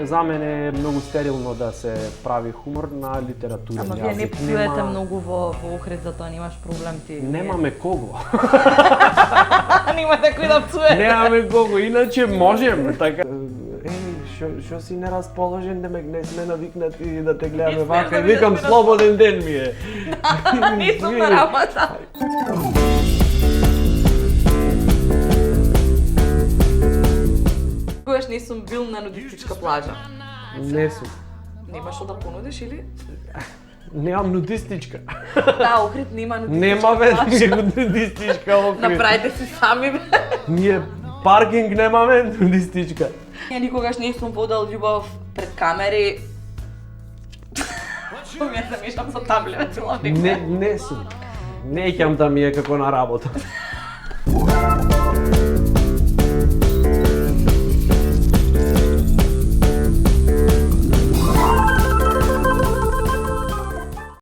За мене е многу стерилно да се прави хумор на литературен Ама вие не псуете многу во Охрид, затоа немаш проблем ти. Немаме кого. Немате кој да псуе. Немаме кого, иначе можем. Така, шо си нерасположен, демек не сме навикнати да те гледаме вака и викам слободен ден ми е. Не сум на работа. Којаш не сум бил на нудистичка плажа? Не сум. Немаш што да понудиш или? Немам нудистичка. Да, Охрид нема нудистичка Нема бе, плажа. нудистичка Охрид. Направите си сами бе. Ние паркинг немаме, нудистичка. Ја никогаш не сум водел љубов пред камери. Што ми ја замешам со таблет, целом Не сум. Не ќам да ми е како на работа.